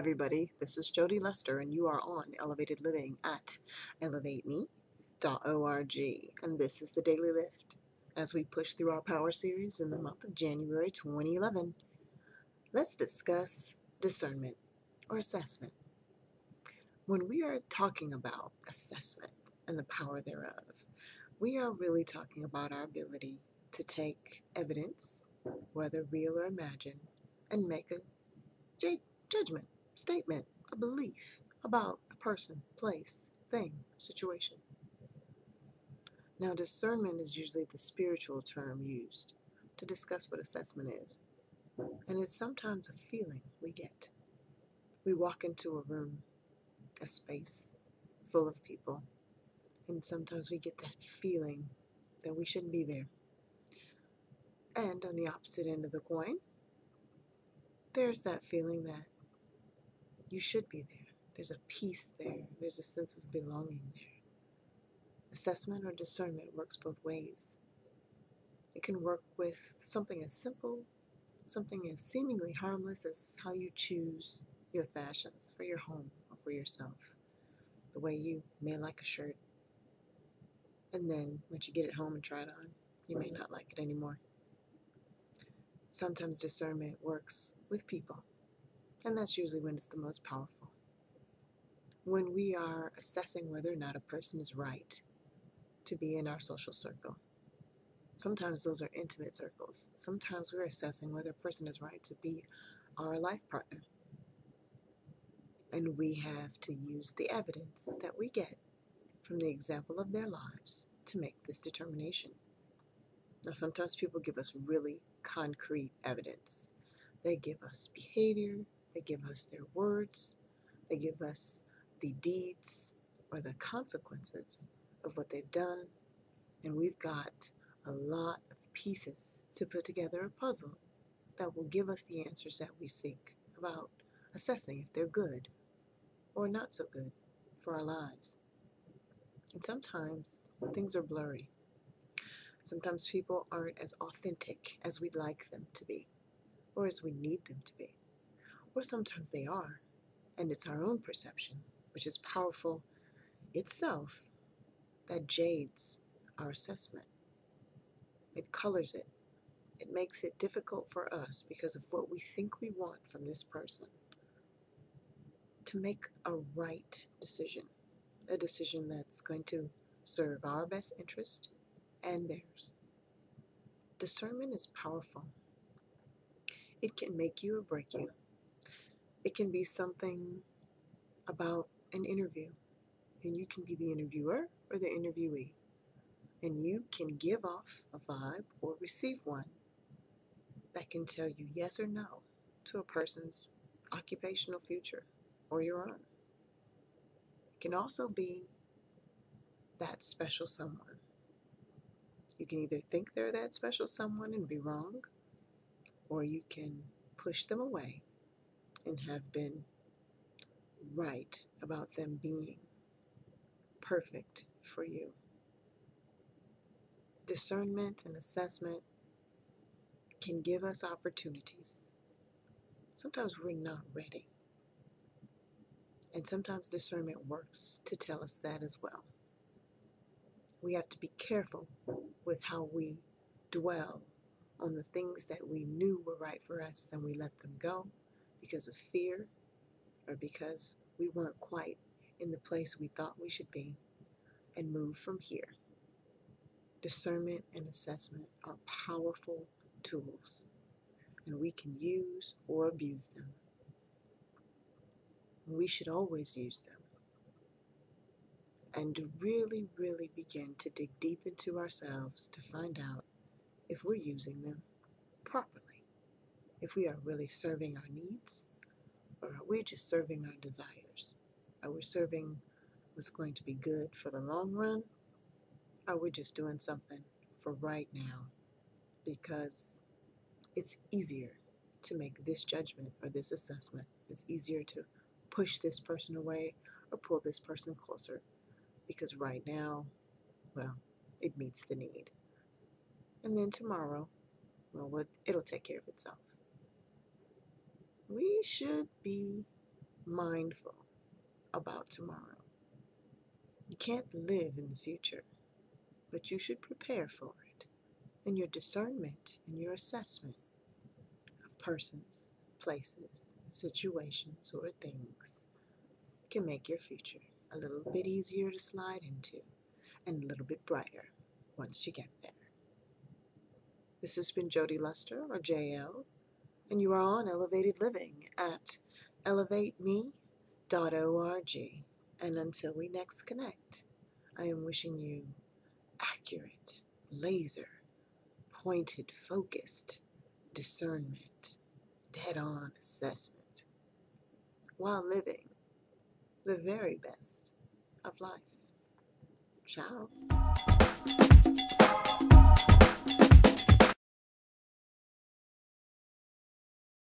everybody. This is Jody Lester, and you are on Elevated Living at elevateme.org. And this is the Daily Lift as we push through our Power Series in the month of January 2011. Let's discuss discernment or assessment. When we are talking about assessment and the power thereof, we are really talking about our ability to take evidence, whether real or imagined, and make a judgment, statement, a belief about a person, place, thing, situation. Now, discernment is usually the spiritual term used to discuss what assessment is, and it's sometimes a feeling we get. We walk into a room, a space full of people, and sometimes we get that feeling that we shouldn't be there. And on the opposite end of the coin, there's that feeling that you should be there. There's a peace there. There's a sense of belonging there. Assessment or discernment works both ways. It can work with something as simple, something as seemingly harmless as how you choose your fashions for your home or for yourself. The way you may like a shirt, and then once you get it home and try it on, you may not like it anymore. Sometimes discernment works with people, and that's usually when it's the most powerful. When we are assessing whether or not a person is right to be in our social circle. Sometimes those are intimate circles. Sometimes we're assessing whether a person is right to be our life partner. And we have to use the evidence that we get from the example of their lives to make this determination. Now, sometimes people give us really concrete evidence. They give us behavior, they give us their words, they give us the deeds or the consequences of what they've done, and we've got a lot of pieces to put together a puzzle that will give us the answers that we seek about assessing if they're good or not so good for our lives. And sometimes things are blurry. Sometimes people aren't as authentic as we'd like them to be, or as we need them to be. Or sometimes they are, and it's our own perception, which is powerful itself, that jades our assessment. It colors it. It makes it difficult for us because of what we think we want from this person to make a right decision, a decision that's going to serve our best interest and theirs. Discernment is powerful. It can make you or break you. It can be something about an interview, and you can be the interviewer or the interviewee, and you can give off a vibe or receive one that can tell you yes or no to a person's occupational future or your own. It can also be that special someone. You can either think they're that special someone and be wrong, or you can push them away and have been right about them being perfect for you. Discernment and assessment can give us opportunities. Sometimes we're not ready. And sometimes discernment works to tell us that as well. We have to be careful with how we dwell on the things that we knew were right for us and we let them go because of fear or because we weren't quite in the place we thought we should be, and move from here. Discernment and assessment are powerful tools, and we can use or abuse them. And we should always use them. And to really, really begin to dig deep into ourselves to find out if we're using them properly, if we are really serving our needs, or are we just serving our desires? Are we serving what's going to be good for the long run? Are we just doing something for right now because it's easier to make this judgment or this assessment? It's easier to push this person away or pull this person closer because right now, well, it meets the need. And then tomorrow, well, it'll take care of itself. We should be mindful about tomorrow. You can't live in the future, but you should prepare for it. And your discernment and your assessment of persons, places, situations, or things can make your future a little bit easier to slide into and a little bit brighter once you get there. This has been Jody Luster, or JL, and you are on Elevated Living at elevateme.org. And until we next connect, I am wishing you accurate, laser, pointed, focused discernment, dead-on assessment, while living the very best of life. Ciao.